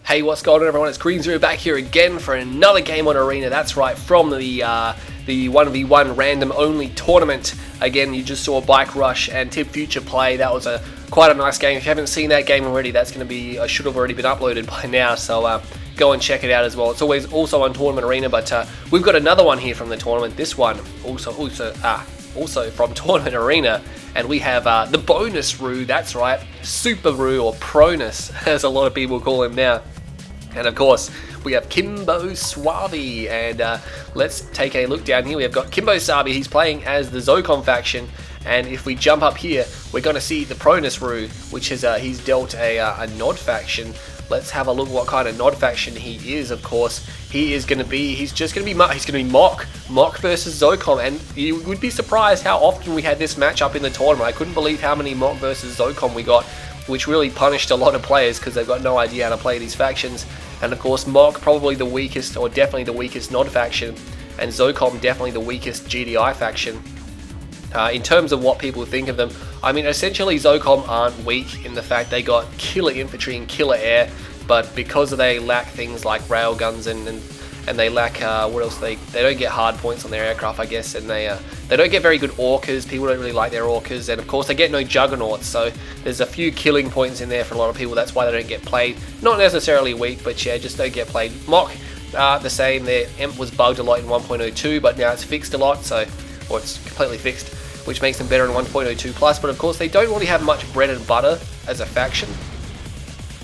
Hey, what's going on, everyone? It's Green Zero back here again for another game on Arena. That's right, from the 1v1 random only tournament. Again, you just saw Bike Rush and Tib Future play. That was quite a nice game. If you haven't seen that game already, that's going to be should have already been uploaded by now. So go and check it out as well. It's always also on Tournament Arena, but we've got another one here from the tournament. This one also from Tournament Arena, and we have the bonus Roo. That's right, Super Roo, or Pronus, as a lot of people call him now. And of course, we have KiMOsaBE, and let's take a look down here. We have got KiMOsaBE. He's playing as the Zocom faction, and if we jump up here, we're going to see the Pronus Roo, which is he's dealt a Nod faction. Let's have a look what kind of Nod faction he is. Of course, he's going to be Mock versus Zocom, and you would be surprised how often we had this matchup in the tournament. I couldn't believe how many Mock versus Zocom we got, which really punished a lot of players because they've got no idea how to play these factions. And of course, Mock probably the weakest, or definitely the weakest Nod faction, and Zocom definitely the weakest GDI faction. In terms of what people think of them, I mean, essentially Zocom aren't weak in the fact they got killer infantry and killer air, but because they lack things like railguns and they lack what else? They don't get hard points on their aircraft, I guess, and they don't get very good orcas. People don't really like their orcas, and of course they get no juggernauts. So there's a few killing points in there for a lot of people. That's why they don't get played. Not necessarily weak, but yeah, just don't get played. Mock, the same. Their EMP was bugged a lot in 1.02, but now it's fixed a lot. Or it's completely fixed, which makes them better in 1.02 plus. But of course they don't really have much bread and butter as a faction.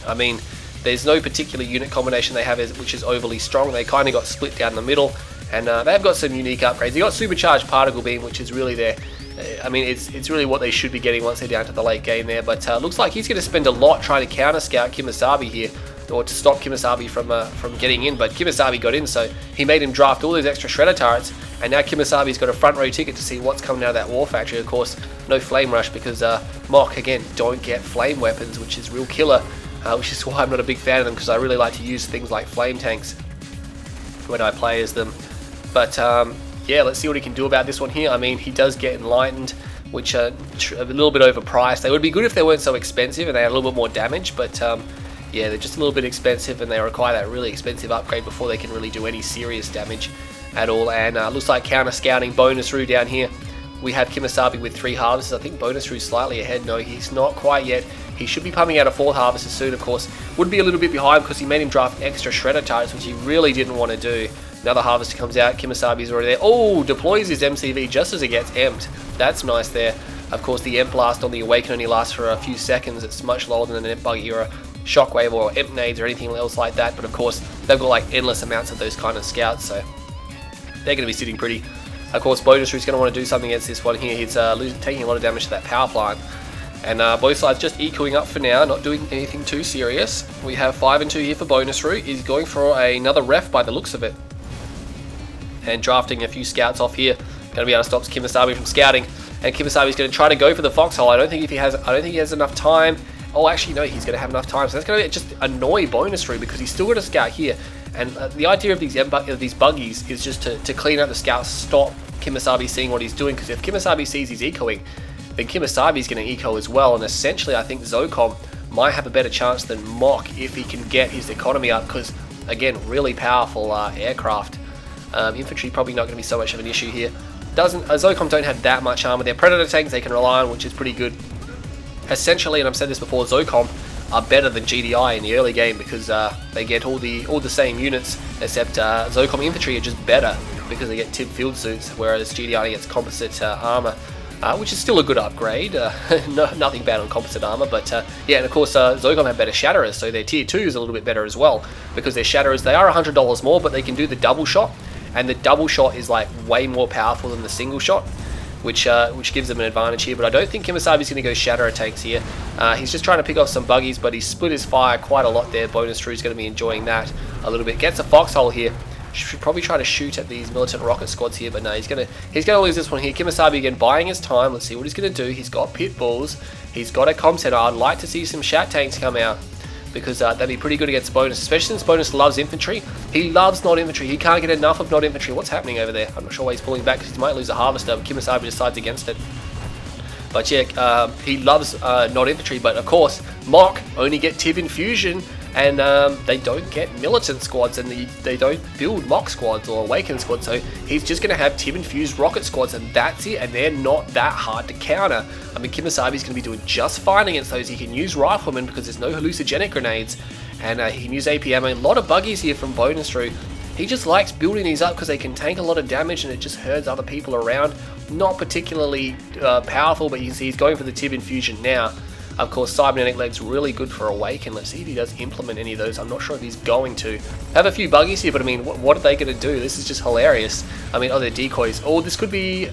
I mean, there's no particular unit combination they have which is overly strong. They kind of got split down the middle, and they've got some unique upgrades. They got supercharged particle beam, which is really their, I mean, it's really what they should be getting once they're down to the late game there. But looks like he's going to spend a lot trying to counter scout KiMOsaBE here, or to stop KiMOsaBE from getting in. But KiMOsaBE got in, so he made him draft all those extra shredder turrets, and now KiMOsaBE's got a front row ticket to see what's coming out of that war factory. Of course, no flame rush because Mock again don't get flame weapons, which is real killer. Which is why I'm not a big fan of them, because I really like to use things like flame tanks when I play as them. But yeah, let's see what he can do about this one here. I mean, he does get enlightened, which are a little bit overpriced. They would be good if they weren't so expensive and they had a little bit more damage, but yeah, they're just a little bit expensive, and they require that really expensive upgrade before they can really do any serious damage at all. And looks like counter scouting bonus Roo down here. We have KiMOsaBE with 3 harvests. I think bonus Roo's slightly ahead. No, he's not quite yet. He should be pumping out a 4th harvest soon, of course. Would be a little bit behind because he made him draft extra shredder turrets, which he really didn't want to do. Another harvester comes out. KiMOsaBE's already there. Oh, deploys his MCV just as it gets emped. That's nice there. Of course, the emp blast on the Awaken only lasts for a few seconds. It's much lower than an emp buggy or a shockwave or emp nades or anything else like that. But of course, they've got like endless amounts of those kind of scouts, so they're going to be sitting pretty. Of course, bonus Roo's going to want to do something against this one here. He's taking a lot of damage to that power plant. And both sides just ecoing up for now, not doing anything too serious. We have 5 and 2 here for bonus Roo. He's going for another ref by the looks of it, and drafting a few scouts off here. Going to be able to stop KiMOsaBE from scouting, and KiMOsaBE's going to try to go for the foxhole. I don't think he has enough time. Oh, actually, no, he's going to have enough time. So that's going to just annoy bonus Roo because he's still got a scout here. And the idea of these buggies is just to clean out the scouts, stop KiMOsaBE seeing what he's doing. Because if KiMOsaBE sees he's ecoing, then KiMOsaBE's going to eco as well, and essentially I think Zocom might have a better chance than Mock if he can get his economy up, because again, really powerful aircraft. Infantry probably not going to be so much of an issue here. Zocom don't have that much armor. Their Predator tanks they can rely on, which is pretty good. Essentially, and I've said this before, Zocom are better than GDI in the early game because they get all the same units, except Zocom infantry are just better because they get Tib field suits, whereas GDI gets composite armor. Which is still a good upgrade. Nothing bad on composite armor, but yeah, and of course Zocom have better shatterers, so their tier 2 is a little bit better as well, because their shatterers, they are $100 more, but they can do the double shot, and the double shot is like way more powerful than the single shot, which gives them an advantage here. But I don't think KiMOsaBE's going to go shatterer tanks here. He's just trying to pick off some buggies, but he's split his fire quite a lot there. Bonus Roo's going to be enjoying that a little bit. Gets a foxhole here. Should probably try to shoot at these militant rocket squads here, but no, he's gonna lose this one here. KiMOsaBE again buying his time. Let's see what he's gonna do. He's got pit bulls. He's got a com center. I'd like to see some shat tanks come out, because that'd be pretty good against bonus, especially since bonus loves infantry. He loves Nod infantry. He can't get enough of Nod infantry. What's happening over there? I'm not sure why he's pulling back, because he might lose a harvester, but KiMOsaBE decides against it. But yeah, he loves Nod infantry, but of course Mock only get Tib infusion, and they don't get militant squads, and they don't build mock squads or awaken squads, so he's just going to have Tib infused rocket squads, and that's it, and they're not that hard to counter. I mean, KiMOsaBE's going to be doing just fine against those. He can use riflemen because there's no hallucinogenic grenades, and he can use APM. A lot of buggies here from Bonus Roo. He just likes building these up because they can tank a lot of damage, and it just hurts other people around. Not particularly powerful, but you can see he's going for the Tib infusion now. Of course, Cybernetic Leg's really good for Awaken. Let's see if he does implement any of those. I'm not sure if he's going to. Have a few buggies here, but I mean, what are they going to do? This is just hilarious. I mean, oh, they're decoys. Oh, this could be...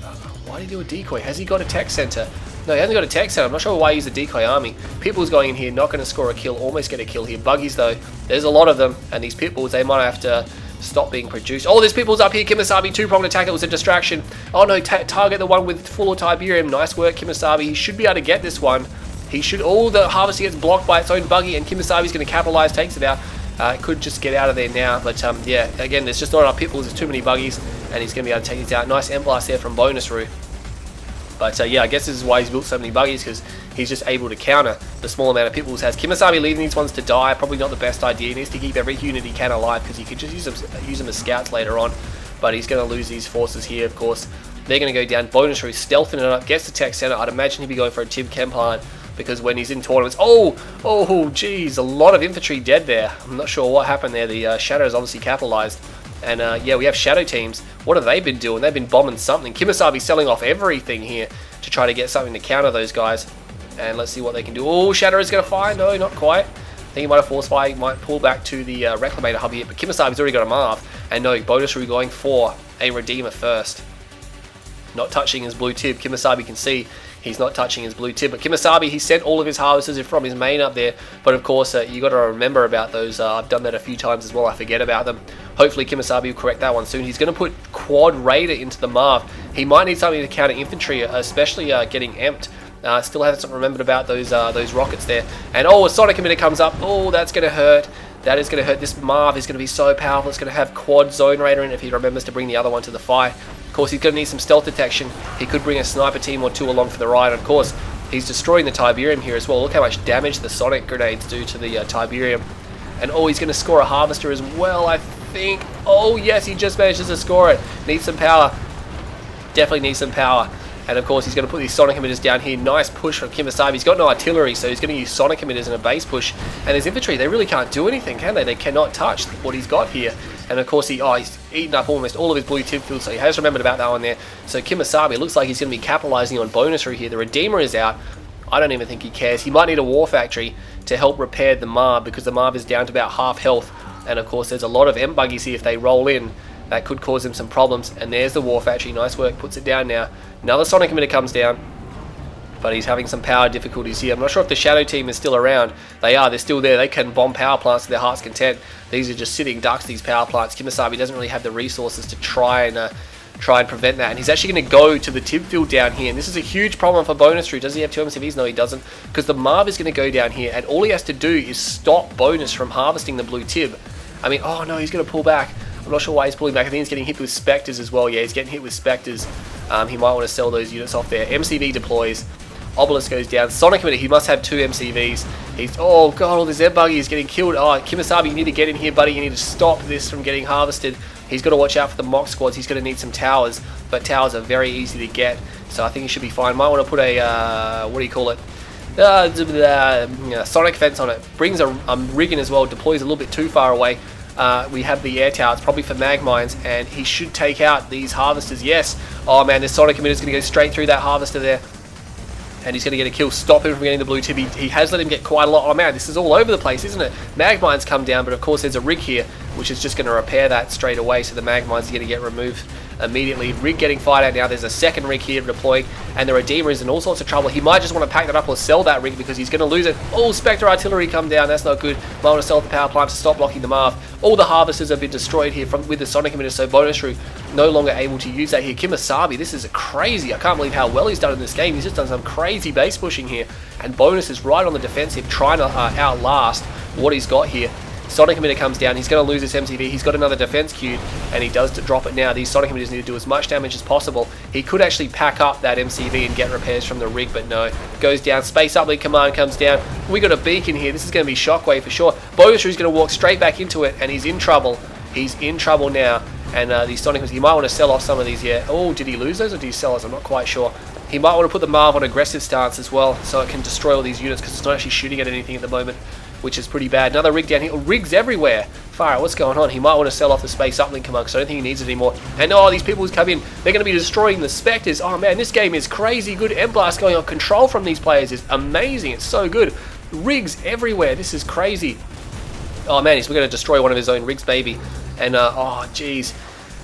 Why did he do a decoy? Has he got a tech center? No, he hasn't got a tech center. I'm not sure why he used a decoy army. Pitbull's going in here, not going to score a kill, almost get a kill here. Buggies, though, there's a lot of them, and these Pitbulls, they might have to stop being produced. Oh, there's Pitbulls up here. KiMOsaBE, two-pronged attack. It was a distraction. Oh, no, target the one with full Tiberium. Nice work, KiMOsaBE. He should be able to get this one. He should. All the harvesting gets blocked by its own buggy, and KiMOsaBE's going to capitalize, takes it out. Could just get out of there now, but yeah, again, there's just not enough Pitbulls. There's too many buggies, and he's going to be able to take these out. Nice end blast there from Bonus Roo. But yeah, I guess this is why he's built so many buggies, because he's just able to counter the small amount of Pitbulls has. KiMOsaBE leaving these ones to die, probably not the best idea. He needs to keep every unit he can alive, because he could just use them as scouts later on. But he's going to lose these forces here, of course. They're going to go down. Bonus Roo stealthing it up, gets the tech center. I'd imagine he'd be going for a Tib Chem plant, because when he's in tournaments... Oh, geez, a lot of infantry dead there. I'm not sure what happened there. The Shadows obviously capitalized. And yeah, we have Shadow teams. What have they been doing? They've been bombing something. KiMOsaBE's selling off everything here to try to get something to counter those guys. And let's see what they can do. Oh, Shadow is going to fire. No, not quite. I think he might have force fire. He might pull back to the Reclamator hub here. But KiMOsaBE's already got a Marv. And no, Bonus Roo going for a Redeemer first. Not touching his blue Tib. KiMOsaBE can see he's not touching his blue Tib. But KiMOsaBE, he sent all of his harvesters from his main up there. But of course, you got to remember about those. I've done that a few times as well. I forget about them. Hopefully KiMOsaBE will correct that one soon. He's going to put Quad Raider into the Marv. He might need something to counter infantry, especially getting amped. Still haven't remembered about those rockets there. And oh, a Sonic Emitter comes up. Oh, that's going to hurt. That is going to hurt. This Marv is going to be so powerful. It's going to have Quad Zone Raider in it if he remembers to bring the other one to the fight. Of course, he's going to need some stealth detection. He could bring a sniper team or two along for the ride. Of course, he's destroying the Tiberium here as well. Look how much damage the Sonic Grenades do to the Tiberium. And oh, he's going to score a Harvester as well, I think. Oh, yes, he just manages to score it. Needs some power. Definitely needs some power. And of course, he's going to put these Sonic Emitters down here. Nice push from KiMOsaBE. He's got no artillery, so he's going to use Sonic Emitters in a base push. And his infantry, they really can't do anything, can they? They cannot touch what he's got here. And of course, he's eaten up almost all of his blue Tib field, so he has remembered about that one there. So KiMOsaBE looks like he's going to be capitalizing on Bonus Roo here. The Redeemer is out. I don't even think he cares. He might need a War Factory to help repair the Marv, because the Marv is down to about half health. And of course, there's a lot of M buggies here. If they roll in, that could cause him some problems. And there's the War Factory. Nice work. Puts it down now. Another Sonic Emitter comes down, but he's having some power difficulties here. I'm not sure if the Shadow team is still around. They are. They're still there. They can bomb power plants to their heart's content. These are just sitting ducks, these power plants. KiMOsaBE doesn't really have the resources to try and prevent that. And he's actually going to go to the Tib field down here. And this is a huge problem for Bonus Roo. Does he have 2 MCVs? No, he doesn't. Because the Marv is going to go down here, and all he has to do is stop Bonus from harvesting the blue Tib. I mean, oh no, he's going to pull back. I'm not sure why he's pulling back. I think he's getting hit with Spectres as well. Yeah, he's getting hit with Spectres. He might want to sell those units off there. MCV deploys. Obelisk goes down. Sonic Emitter, he must have 2 MCVs. He's, oh god, all this air buggy is getting killed. Oh, KiMOsaBE, you need to get in here, buddy. You need to stop this from getting harvested. He's got to watch out for the mock squads. He's going to need some towers, but towers are very easy to get, so I think he should be fine. Might want to put a, what do you call it? Sonic fence on it. Brings a rig in as well. Deploys a little bit too far away. We have the air tower. It's probably for mag mines, and he should take out these harvesters. Yes. Oh man, this Sonic Emitter is going to go straight through that harvester there. And he's going to get a kill, stop him from getting the blue Tib. He has let him get quite a lot. Oh man, this is all over the place, isn't it? Mag mines come down, but of course there's a rig here, which is just going to repair that straight away, so the mag mines are going to get removed immediately. Rig getting fired out now. There's a second rig here deploying, and the Redeemer is in all sorts of trouble. He might just want to pack that up or sell that rig, because he's going to lose it. Oh, Spectre artillery come down. That's not good. Might want to sell the power plant to stop blocking the Marv. All the harvesters have been destroyed here with the Sonic Emitter, so Bonus Roo no longer able to use that here. KiMOsaBE, this is crazy. I can't believe how well he's done in this game. He's just done some crazy base pushing here, and Bonus is right on the defensive, trying to outlast what he's got here. Sonic emitter comes down. He's going to lose this MCV. He's got another defense queued, and he does drop it now. These Sonic emitters need to do as much damage as possible. He could actually pack up that MCV and get repairs from the rig, but no. Goes down. Space uplink command comes down. We got a beacon here. This is going to be Shockwave for sure. Bonusru's going to walk straight back into it, and he's in trouble. He's in trouble now. And these Sonic emitters, he might want to sell off some of these here. Oh, did he lose those or did he sell those? I'm not quite sure. He might want to put the Marv on aggressive stance as well, so it can destroy all these units, because it's not actually shooting at anything at the moment, which is pretty bad. Another rig down here. Rigs everywhere. Fire out, what's going on? He might want to sell off the space uplink command, because I don't think he needs it anymore. And oh, these people who's come in, they're going to be destroying the Spectres. Oh man, this game is crazy good. M-Blast going on. Control from these players is amazing. It's so good. Rigs everywhere. This is crazy. Oh man, he's going to destroy one of his own rigs, baby. And oh jeez.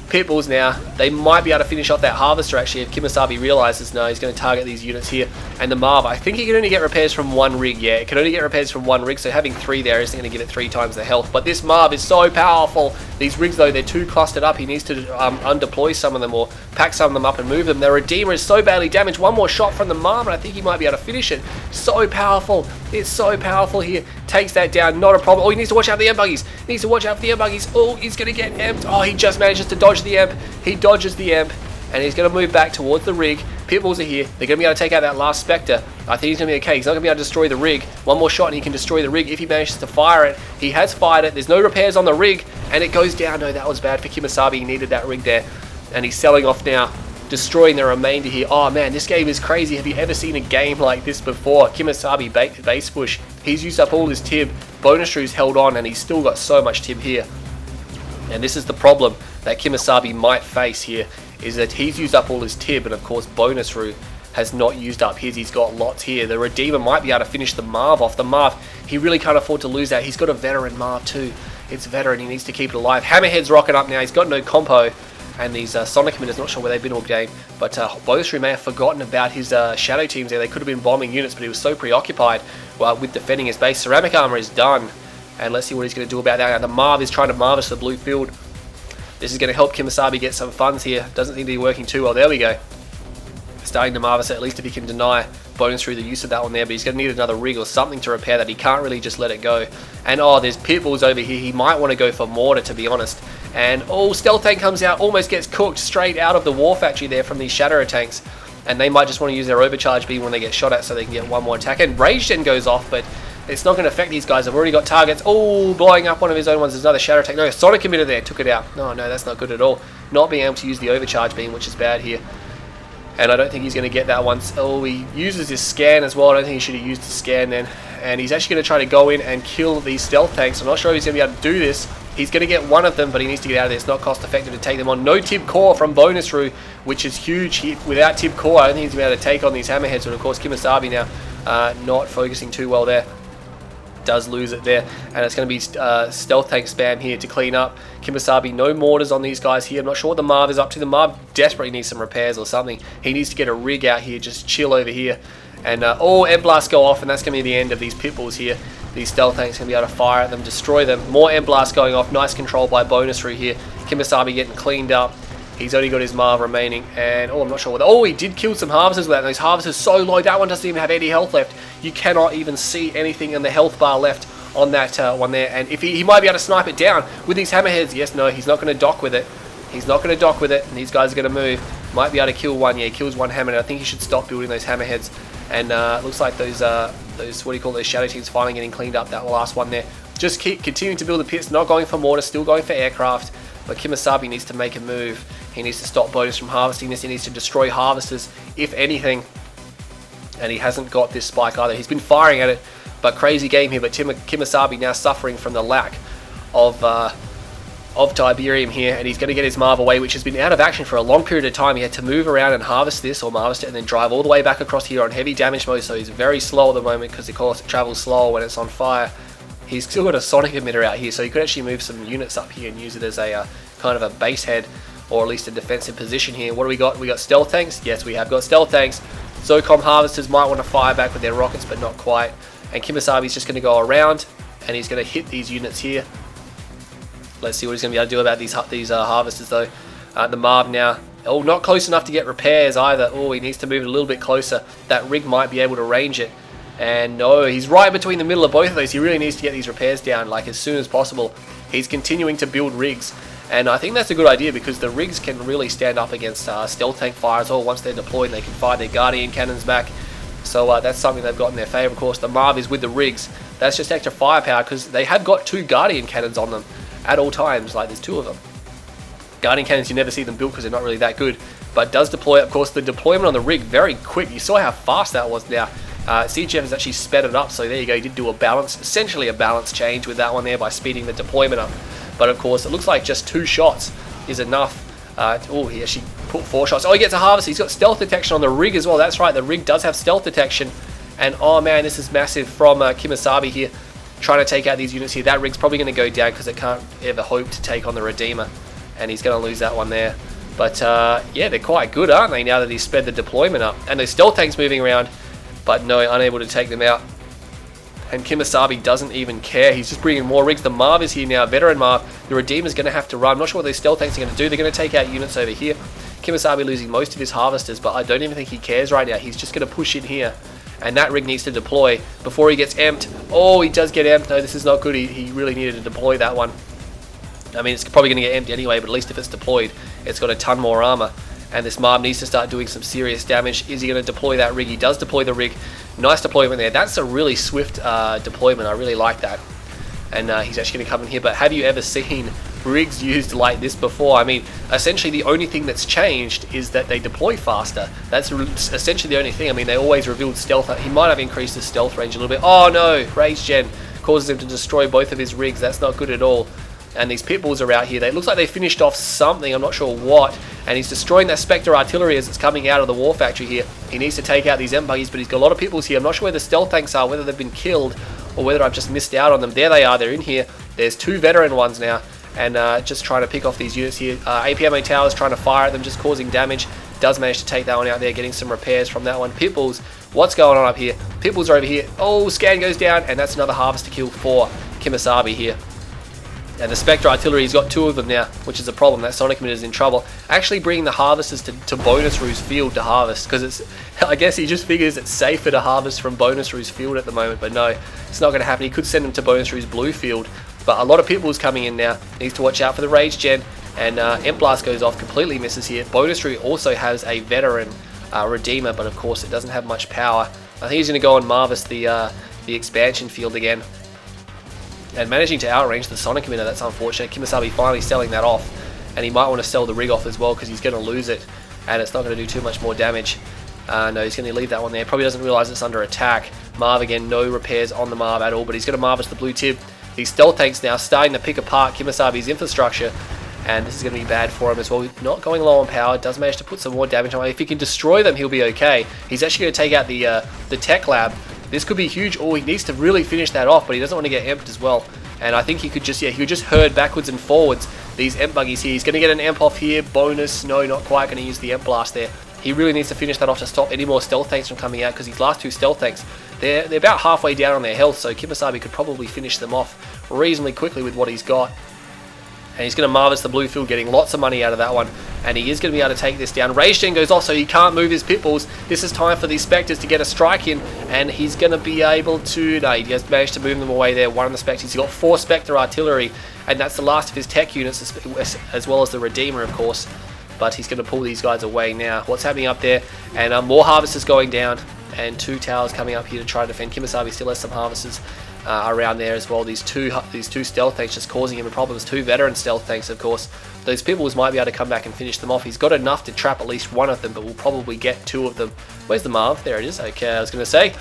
Pitbulls now, they might be able to finish off that Harvester actually if KiMOsaBE realizes no, he's going to target these units here. And the Marv, I think he can only get repairs from one rig, yeah, it can only get repairs from one rig, so having 3 there isn't going to give it 3 times the health. But this Marv is so powerful. These rigs though, they're too clustered up. He needs to undeploy some of them or pack some of them up and move them. The Redeemer is so badly damaged. One more shot from the Marv and I think he might be able to finish it. So powerful. It's so powerful here. Takes that down, not a problem. Oh, he needs to watch out for the M-Buggies. Needs to watch out for the M-Buggies. Oh, he's going to get amped. Oh, he just manages to dodge the amp. He dodges the amp, and he's going to move back towards the rig. Pitbulls are here. They're going to be able to take out that last Spectre. I think he's going to be okay. He's not going to be able to destroy the rig. One more shot, and he can destroy the rig if he manages to fire it. He has fired it. There's no repairs on the rig, and it goes down. No, that was bad for KiMOsaBE. He needed that rig there, and he's selling off now, destroying the remainder here. Oh man, this game is crazy. Have you ever seen a game like this before? KiMOsaBE base push. He's used up all his tib. Bonusru's held on, and he's still got so much tib here. And this is the problem that KiMOsaBE might face here, is that he's used up all his tib, and of course Bonusru has not used up his. He's got lots here. The Redeemer might be able to finish the Marv off. The Marv, he really can't afford to lose that. He's got a veteran Marv too. It's veteran, he needs to keep it alive. Hammerhead's rocking up now. He's got no compo. And these Sonic emitters, not sure where they've been all game, but Bonusru may have forgotten about his shadow teams there. They could have been bombing units, but he was so preoccupied with defending his base. Ceramic armor is done, and let's see what he's going to do about that. Now, the Marv is trying to Marvis the blue field. This is going to help KiMOsaBE get some funds here. Doesn't seem to be working too well. There we go. Starting to Marvis, at least if he can deny Bonusru the use of that one there, but he's going to need another rig or something to repair that. He can't really just let it go. And oh, there's Pitbulls over here. He might want to go for Mortar, to be honest. And oh, Stealth Tank comes out, almost gets cooked straight out of the War Factory there from these Shatterer tanks. And they might just want to use their overcharge beam when they get shot at so they can get one more attack. And Rage Gen goes off, but it's not going to affect these guys. They've already got targets. Oh, blowing up one of his own ones. There's another Shadow Tank. No, Sonic emitter there. Took it out. No, that's not good at all. Not being able to use the overcharge beam, which is bad here. And I don't think he's going to get that once. Oh, he uses his scan as well. I don't think he should have used the scan then. And he's actually going to try to go in and kill these Stealth Tanks. I'm not sure if he's going to be able to do this. He's going to get one of them, but he needs to get out of there. It's not cost effective to take them on. No Tib Core from Bonusru, which is huge. Without Tib Core, I don't think he's going to be able to take on these Hammerheads. But of course, KiMOsaBE now not focusing too well there. Does lose it there, and it's going to be Stealth Tank spam here to clean up. KiMOsaBE, no mortars on these guys here. I'm not sure what the Marv is up to. The Marv desperately needs some repairs or something. He needs to get a rig out here, just chill over here. And oh, M-Blasts go off, and that's going to be the end of these Pitbulls here. These Stealth Tanks going to be able to fire at them, destroy them. More M-Blasts going off. Nice control by Bonusru here. KiMOsaBE getting cleaned up. He's only got his Marv remaining, and oh, I'm not sure what. Oh, he did kill some Harvesters with that, and those Harvesters so low. That one doesn't even have any health left. You cannot even see anything in the health bar left on that one there. And if he might be able to snipe it down with these Hammerheads. Yes, no, he's not going to dock with it. He's not going to dock with it, and these guys are going to move. Might be able to kill one. Yeah, he kills one Hammerhead. I think he should stop building those Hammerheads. And looks like those what do you call those shadow teams finally getting cleaned up. That last one there. Just keep continuing to build the pits. Not going for mortar. Still going for aircraft. But KiMOsaBE needs to make a move. He needs to stop Bonus from harvesting this. He needs to destroy Harvesters, if anything. And he hasn't got this spike either. He's been firing at it, but crazy game here. But KiMOsaBE now suffering from the lack of Tiberium here, and he's going to get his Marv away, which has been out of action for a long period of time. He had to move around and harvest this, or harvest it, and then drive all the way back across here on heavy damage mode, so he's very slow at the moment, because of course it travels slower when it's on fire. He's still got a Sonic emitter out here, so he could actually move some units up here and use it as a kind of a base head, or at least a defensive position here. What do we got? We got Stealth Tanks? Yes, we have got Stealth Tanks. Zocom Harvesters might want to fire back with their rockets, but not quite. And KiMOsaBE's just going to go around, and he's going to hit these units here. Let's see what he's going to be able to do about these Harvesters, though. The Marv now. Oh, not close enough to get repairs either. Oh, he needs to move it a little bit closer. That rig might be able to range it. And no, he's right between the middle of both of those. He really needs to get these repairs down like as soon as possible. He's continuing to build rigs. And I think that's a good idea because the rigs can really stand up against stealth tank fire as well. Once they're deployed, they can fire their Guardian cannons back. So that's something they've got in their favour. Of course, the Marv is with the rigs. That's just extra firepower because they have got 2 Guardian cannons on them at all times. Like, there's 2 of them. Guardian cannons, you never see them built because they're not really that good. But does deploy, of course, the deployment on the rig very quick. You saw how fast that was now. CGF has actually sped it up, so there you go. He did do a balance, essentially a balance change with that one there by speeding the deployment up. But of course, it looks like just 2 shots is enough. Oh, he actually put 4 shots. Oh, he gets a harvest. He's got stealth detection on the rig as well. That's right, the rig does have stealth detection. And oh man, this is massive from KiMOsaBE here, trying to take out these units here. That rig's probably going to go down because it can't ever hope to take on the Redeemer. And he's going to lose that one there. But yeah, they're quite good, aren't they, now that he's sped the deployment up. And those stealth tanks moving around, but no, unable to take them out. And KiMOsaBE doesn't even care. He's just bringing more rigs. The Marv is here now, veteran Marv. The Redeemer's going to have to run. I'm not sure what those stealth tanks are going to do. They're going to take out units over here. KiMOsaBE losing most of his harvesters, but I don't even think he cares right now. He's just going to push in here. And that rig needs to deploy before he gets emped. Oh, he does get emped. No, this is not good. He really needed to deploy that one. I mean, it's probably going to get empty anyway, but at least if it's deployed, it's got a ton more armor. And this Marv needs to start doing some serious damage. Is he going to deploy that rig? He does deploy the rig. Nice deployment there. That's a really swift deployment. I really like that. And he's actually going to come in here. But have you ever seen rigs used like this before? I mean, essentially the only thing that's changed is that they deploy faster. That's essentially the only thing. I mean, they always revealed stealth. He might have increased his stealth range a little bit. Oh no, Rage Gen causes him to destroy both of his rigs. That's not good at all. And these pit bulls are out here. It looks like they finished off something. I'm not sure what. And he's destroying that Spectre artillery as it's coming out of the war factory here. He needs to take out these M buggies, but he's got a lot of pit bulls here. I'm not sure where the stealth tanks are, whether they've been killed or whether I've just missed out on them. There they are. They're in here. There's 2 veteran ones now. And just trying to pick off these units here. APMO Towers trying to fire at them, just causing damage. Does manage to take that one out there, getting some repairs from that one. Pit bulls. What's going on up here? Pit bulls are over here. Oh, scan goes down, and that's another harvester kill for KiMOsaBE here. And the Spectre artillery's got 2 of them now, which is a problem. That Sonic Emitter is in trouble. Actually bringing the harvesters to Bonus Roo's field to harvest, because it's, I guess he just figures it's safer to harvest from Bonus Roo's field at the moment, but no, it's not going to happen. He could send them to Bonus Roo's blue field, but a lot of people's coming in now. Needs to watch out for the Rage Gen, and Imp Blast goes off, completely misses here. Bonus Roo also has a veteran Redeemer, but of course it doesn't have much power. I think he's going to go and harvest the expansion field again. And managing to outrange the Sonic Emitter, that's unfortunate. KiMOsaBE finally selling that off. And he might want to sell the rig off as well because he's going to lose it. And it's not going to do too much more damage. No, he's going to leave that one there. Probably doesn't realize it's under attack. Marv again, no repairs on the Marv at all. But he's going to harvest the blue tib. These stealth tanks now starting to pick apart KiMOsaBE's infrastructure. And this is going to be bad for him as well. Not going low on power. Does manage to put some more damage on. If he can destroy them, he'll be okay. He's actually going to take out the tech lab. This could be huge. Oh, he needs to really finish that off, but he doesn't want to get emped as well. And I think he could just, yeah, he could just herd backwards and forwards these Emp buggies here. He's going to get an Emp off here. Bonus. No, not quite going to use the Emp Blast there. He really needs to finish that off to stop any more stealth tanks from coming out, because these last 2 stealth tanks, they're about halfway down on their health, so KiMOsaBE could probably finish them off reasonably quickly with what he's got. And he's going to harvest the blue field, getting lots of money out of that one. And he is going to be able to take this down. Rage Gen goes off, so he can't move his pit bulls. This is time for these Spectres to get a strike in. And he's going to be able to... No, he has managed to move them away there. One of the Spectres. He's got 4 Spectre artillery. And that's the last of his tech units, as well as the Redeemer, of course. But he's going to pull these guys away now. What's happening up there? And more harvesters going down. And 2 towers coming up here to try to defend. KiMOsaBE still has some harvesters around there as well. These two stealth tanks just causing him problems. 2 veteran stealth tanks, of course. Those people might be able to come back and finish them off. He's got enough to trap at least one of them, but we'll probably get 2 of them. Where's the Marv? There it is. Okay, I was going to say.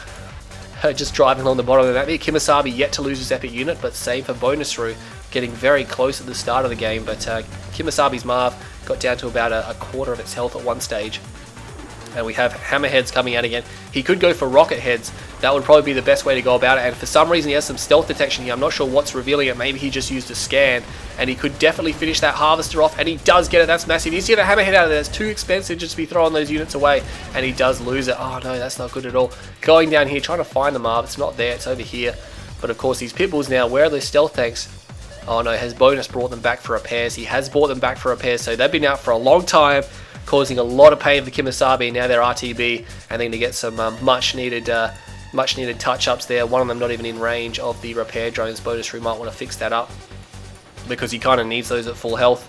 Just driving along the bottom of that bit. KiMOsaBE yet to lose his epic unit, but same for Bonus Roo. Getting very close at the start of the game, but KiMOsaBE's Marv got down to about a quarter of its health at one stage. And we have hammerheads coming out again. He could go for rocket heads. That would probably be the best way to go about it. And for some reason, he has some stealth detection here. I'm not sure what's revealing it. Maybe he just used a scan. And he could definitely finish that harvester off. And he does get it. That's massive. He needs to get a hammerhead out of there. It's too expensive just to be throwing those units away. And he does lose it. Oh, no, that's not good at all. Going down here, trying to find the Marv. It's not there. It's over here. But, of course, these pit bulls now, where are those stealth tanks? Oh, no, has Bonus brought them back for repairs? He has brought them back for repairs. So they've been out for a long time, causing a lot of pain for KiMOsaBE. Now they're RTB, and they're going to get some much needed much needed touch-ups there. One of them not even in range of the repair drones. Bonus Roo might want to fix that up, because he kind of needs those at full health.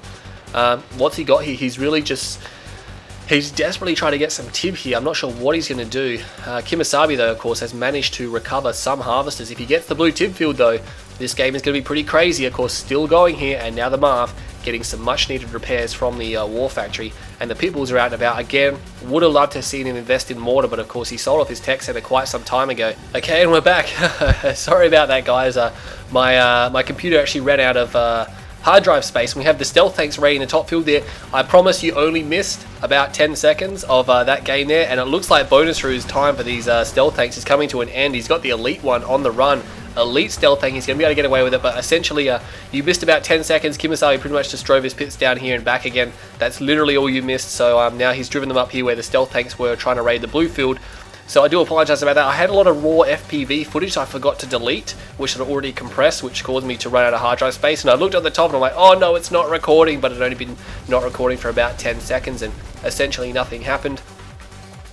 What's he got here? He's desperately trying to get some tib here. I'm not sure what he's going to do. KiMOsaBE, though, of course, has managed to recover some harvesters. If he gets the blue tib field, though, this game is going to be pretty crazy. Of course, still going here, and now the Marv getting some much needed repairs from the War Factory, and the Pitbulls are out and about. Again, would have loved to have seen him invest in mortar, but of course he sold off his tech center quite some time ago. Okay, and we're back. Sorry about that, guys. My computer actually ran out of hard drive space, and we have the stealth tanks ready in the top field there. I promise you only missed about 10 seconds of that game there, and it looks like Bonus Roo's time for these stealth tanks is coming to an end. He's got the elite one on the run. Elite stealth tank, he's going to be able to get away with it, but essentially you missed about 10 seconds. KiMOsaBE pretty much just drove his pits down here and back again. That's literally all you missed, so now he's driven them up here where the stealth tanks were trying to raid the blue field. So I do apologize about that. I had a lot of raw FPV footage I forgot to delete, which had already compressed, which caused me to run out of hard drive space. And I looked at the top and I'm like, oh no, it's not recording, but it had only been not recording for about 10 seconds, and essentially nothing happened.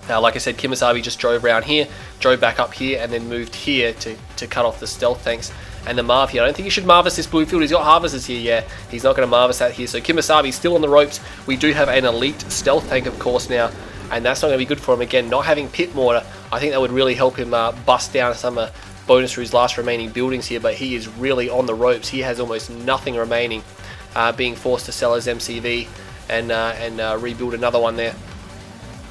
Like I said, KiMOsaBE just drove around here, drove back up here, and then moved here to cut off the stealth tanks. And the Marv here, I don't think he should Marvest this blue field. He's got harvesters here, yeah. He's not going to Marvest that here. So KiMOsaBE still on the ropes. We do have an elite stealth tank, of course, now, and that's not going to be good for him. Again, not having pit mortar, I think that would really help him bust down some Bonus Roo's last remaining buildings here, but he is really on the ropes. He has almost nothing remaining, being forced to sell his MCV and rebuild another one there.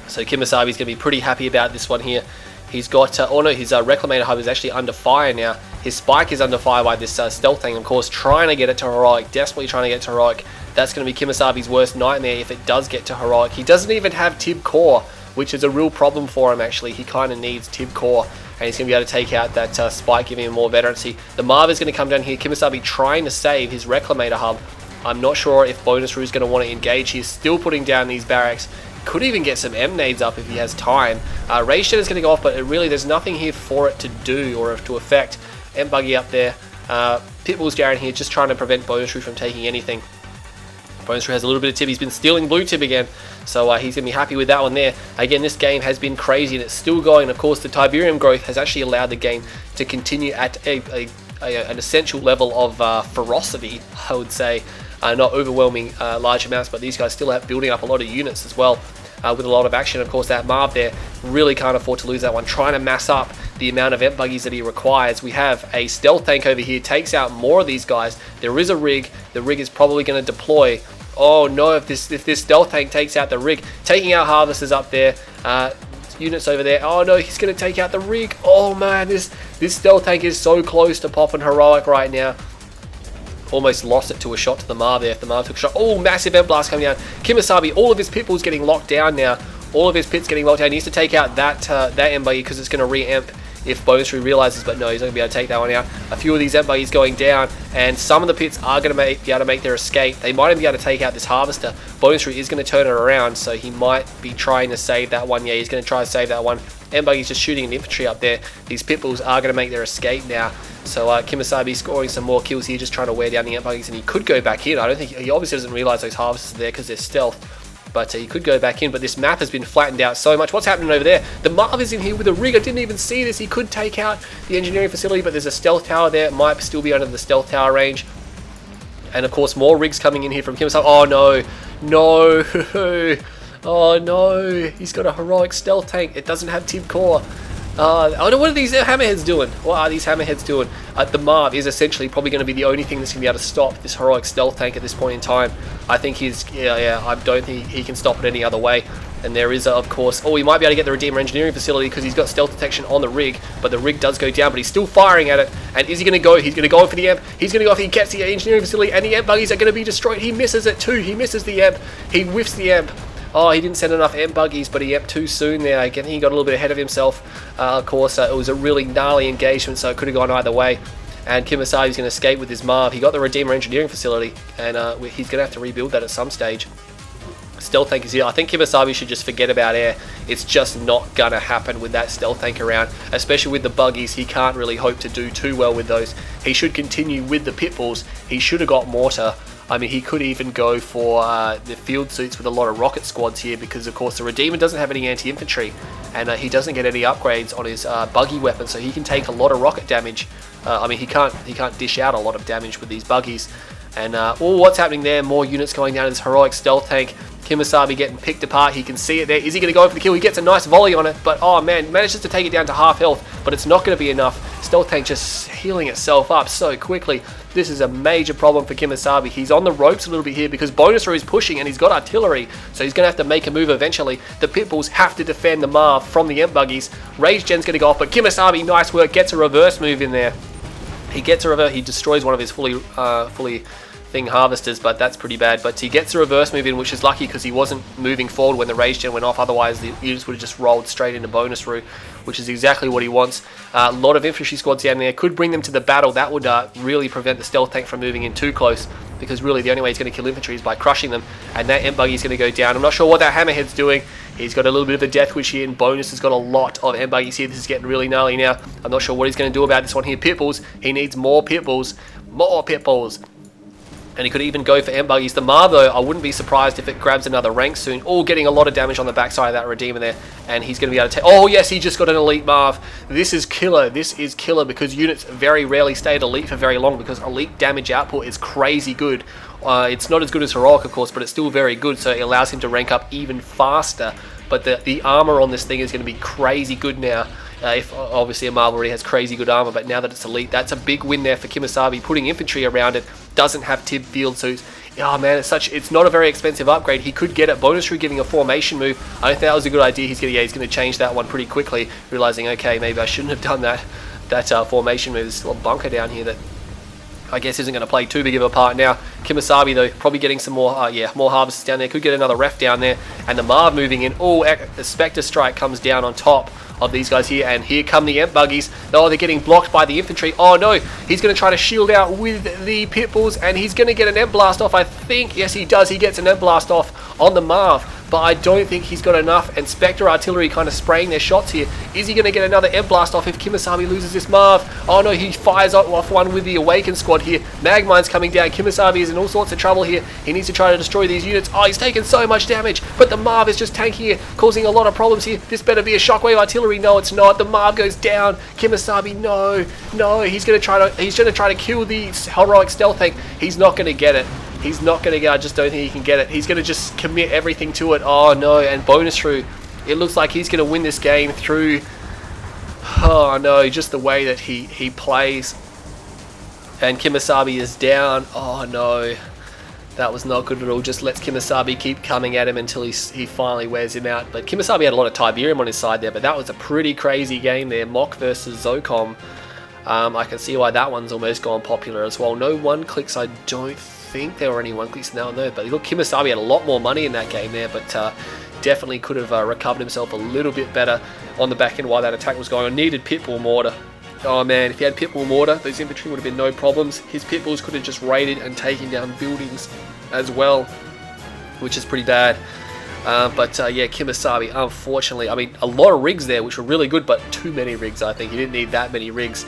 So KiMOsaBE is going to be pretty happy about this one here. He's got, oh no, his Reclamator hub is actually under fire now. His spike is under fire by this stealth thing, of course, trying to get it to heroic, desperately trying to get to heroic. That's going to be KiMOsaBE's worst nightmare if it does get to heroic. He doesn't even have Tib Core, which is a real problem for him, actually. He kind of needs Tib Core, and he's going to be able to take out that spike, giving him more veterancy. The Marv is going to come down here. KiMOsaBE trying to save his Reclamator hub. I'm not sure if Bonus Roo is going to want to engage. He's still putting down these barracks. Could even get some M-nades up if he has time. Rage Shed is going to go off, but there's nothing here for it to do or to affect. M-Buggy up there. Pitbull's down here just trying to prevent Bonus Roo from taking anything. Bonus Roo has a little bit of tib. He's been stealing blue tib again, so he's going to be happy with that one there. Again, this game has been crazy, and it's still going. Of course, the Tiberium growth has actually allowed the game to continue at an essential level of ferocity, I would say. Not overwhelming large amounts, but these guys still have building up a lot of units as well, with a lot of action. Of course, that Marv there really can't afford to lose that one, trying to mass up the amount of Ent buggies that he requires. We have a stealth tank over here, takes out more of these guys. There is a rig. The rig is probably going to deploy. Oh no, if this stealth tank takes out the rig, taking out harvesters up there, units over there. Oh no, he's going to take out the rig. Oh man, this stealth tank is so close to popping heroic right now. Almost lost it to a shot to the Marv there. If the Marv took a shot, oh, massive Ent blast coming down. KiMOsaBE, all of his Pitbulls getting locked down now. All of his pits getting locked down. He needs to take out that Ent buggy because it's going to re-emp if Bonus Roo realizes, but no, he's not going to be able to take that one out. A few of these Ent buggies going down, and some of the pits are going to be able to make their escape. They might even be able to take out this harvester. Bonus Roo is going to turn it around, so he might be trying to save that one. Yeah, he's going to try to save that one. Ent buggy's just shooting an infantry up there. These Pitbulls are going to make their escape now. So KiMOsaBE scoring some more kills here, just trying to wear down the Ent buggies, and he could go back in. I don't think he obviously doesn't realize those harvesters are there because they're stealth. But he could go back in, but this map has been flattened out so much. What's happening over there? The Marv is in here with a rig. I didn't even see this. He could take out the engineering facility, but there's a stealth tower there. It might still be under the stealth tower range. And of course, more rigs coming in here from KiMOsaBE. Oh no, no, oh no. He's got a heroic stealth tank. It doesn't have Tib Core. What are these hammerheads doing? What are these hammerheads doing? The Marv is essentially probably going to be the only thing that's going to be able to stop this heroic stealth tank at this point in time. I think I don't think he can stop it any other way. And there is, of course, oh, he might be able to get the Redeemer Engineering Facility because he's got stealth detection on the rig, but the rig does go down, but he's still firing at it. And is he going to go? He's going to go for the Emp. He's going to go if he gets the Engineering Facility, and the Emp buggies are going to be destroyed. He misses it too. He misses the Emp. He whiffs the Emp. Oh, he didn't send enough Emp buggies, but he Emp too soon there. I think he got a little bit ahead of himself. Of course, it was a really gnarly engagement, so it could have gone either way. And KiMOsaBE is going to escape with his Marv. He got the Redeemer Engineering Facility, and he's going to have to rebuild that at some stage. Stealth tank is here. I think KiMOsaBE should just forget about air. It's just not going to happen with that stealth tank around, especially with the buggies. He can't really hope to do too well with those. He should continue with the Pitbulls. He should have got mortar. I mean, he could even go for the field suits with a lot of rocket squads here because, of course, the Redeemer doesn't have any anti-infantry. and he doesn't get any upgrades on his buggy weapon, so he can take a lot of rocket damage. I mean, he can't dish out a lot of damage with these buggies. And what's happening there? More units going down to this heroic stealth tank. KiMOsaBE getting picked apart. He can see it there. Is he going to go for the kill? He gets a nice volley on it, but oh man, manages to take it down to half health, but it's not going to be enough. Stealth tank just healing itself up so quickly. This is a major problem for KiMOsaBE. He's on the ropes a little bit here because Bonusru is pushing and he's got artillery, so he's going to have to make a move eventually. The Pitbulls have to defend the Marv from the Imp buggies. Rage Gen's going to go off, but KiMOsaBE, nice work, gets a reverse move in there. He gets a reverse. He destroys one of his fully thing harvesters, but that's pretty bad. But he gets a reverse move in, which is lucky because he wasn't moving forward when the Rage Gen went off. Otherwise, the units would have just rolled straight into Bonusru, which is exactly what he wants. A lot of infantry squads down there could bring them to the battle. That would really prevent the stealth tank from moving in too close, because really the only way he's going to kill infantry is by crushing them, and that Imp buggy is going to go down. I'm not sure what that Hammerhead's doing. He's got a little bit of a death wish here, and Bonus has got a lot of Imp buggies here. This is getting really gnarly now. I'm not sure what he's going to do about this one here. Pitbulls, he needs more Pitbulls. More Pitbulls. And he could even go for Imp buggies. The Marv, though, I wouldn't be surprised if it grabs another rank soon. Oh, getting a lot of damage on the backside of that Redeemer there. And he's going to be able to take... Oh, yes, he just got an Elite Marv. This is killer. This is killer because units very rarely stay at Elite for very long because Elite damage output is crazy good. It's not as good as Heroic, of course, but it's still very good, so it allows him to rank up even faster. But the armor on this thing is going to be crazy good now. If obviously a Marv already has crazy good armor, but now that it's Elite, that's a big win there for KiMOsaBE. Putting infantry around it, doesn't have Tib field suits. Oh man, it's not a very expensive upgrade. He could get it. Bonusru giving a formation move. I don't think that was a good idea. He's going to change that one pretty quickly, realizing okay, maybe I shouldn't have done that formation move. There's still a bunker down here that I guess isn't going to play too big of a part now. KiMOsaBE though, probably getting some more, more harvests down there. Could get another ref down there, and the Marv moving in. Oh, the Spectre Strike comes down on top of these guys here, and here come the Imp buggies. Oh, they're getting blocked by the infantry. Oh no, he's going to try to shield out with the Pitbulls, and he's going to get an Imp blast off, I think. Yes, he does. He gets an Imp blast off on the Marv, but I don't think he's got enough, and Spectre Artillery kind of spraying their shots here. Is he going to get another Imp blast off if KiMOsaBE loses this Marv? Oh no, he fires off one with the Awakened squad here. Magmine's coming down. KiMOsaBE is in all sorts of trouble here. He needs to try to destroy these units. Oh, he's taking so much damage, but the Marv is just tanking here, causing a lot of problems here. This better be a Shockwave Artillery. No, it's not. The Marv goes down. KiMOsaBE, no, he's going to try to kill the Heroic Stealth Tank. He's not going to get it. He's not going to get it. I just don't think he can get it. He's going to just commit everything to it. Oh no, and Bonusru, it looks like he's going to win this game through, oh no, just the way that he plays. And KiMOsaBE is down. Oh no, that was not good at all. Just lets KiMOsaBE keep coming at him until he finally wears him out. But KiMOsaBE had a lot of Tiberium on his side there, but that was a pretty crazy game there. Mock versus Zocom. I can see why that one's almost gone popular as well. No one clicks, I don't think there were any one clicks now and there, but look, KiMOsaBE had a lot more money in that game there, but definitely could have recovered himself a little bit better on the back end while that attack was going on. Needed Pitbull Mortar. Oh man, if he had Pitbull Mortar, those infantry would have been no problems. His Pitbulls could have just raided and taken down buildings as well, which is pretty bad. But yeah, KiMOsaBE, unfortunately, I mean, a lot of rigs there, which were really good, but too many rigs, I think. He didn't need that many rigs.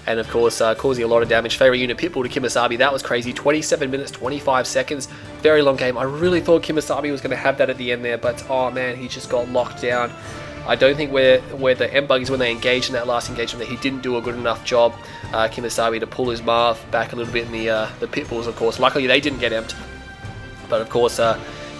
And of course, causing a lot of damage. Favorite unit Pitbull to KiMOsaBE, that was crazy. 27 minutes, 25 seconds. Very long game. I really thought KiMOsaBE was going to have that at the end there, but oh man, he just got locked down. I don't think where the Imp buggies, when they engaged in that last engagement, that he didn't do a good enough job, KiMOsaBE, to pull his Marv back a little bit in the Pitbulls, of course. Luckily, they didn't get emped. But of course,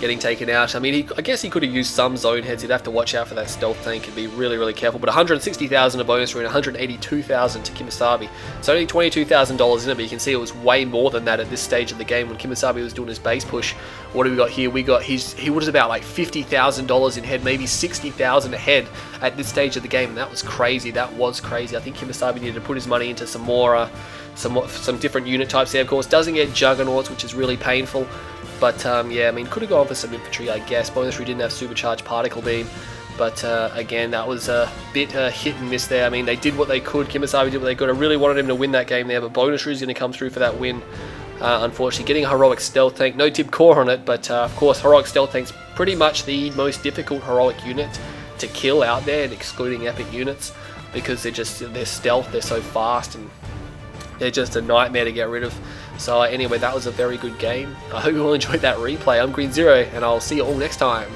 getting taken out. I mean, I guess he could have used some zone heads. He'd have to watch out for that stealth tank and be really, really careful. But 160,000 a bonus rune, 182,000 to KiMOsaBE. It's only $22,000 in it, but you can see it was way more than that at this stage of the game when KiMOsaBE was doing his base push. What do we got here? He was about like $50,000 in head, maybe 60,000 ahead at this stage of the game, and that was crazy. That was crazy. I think KiMOsaBE needed to put his money into some more, some different unit types there. Of course, doesn't get Juggernauts, which is really painful. But yeah, I mean, could have gone for some infantry, I guess. Bonusru didn't have supercharged particle beam, but again, that was a bit hit and miss there. I mean, they did what they could. KiMOsaBE did what they could. I really wanted him to win that game there, but Bonusru is going to come through for that win. Unfortunately, getting a heroic stealth tank, no tib core on it, but of course, heroic stealth tank's pretty much the most difficult heroic unit to kill out there, and excluding epic units, because they're stealth, they're so fast, and they're just a nightmare to get rid of. So anyway, that was a very good game. I hope you all enjoyed that replay. I'm Green Zero, and I'll see you all next time.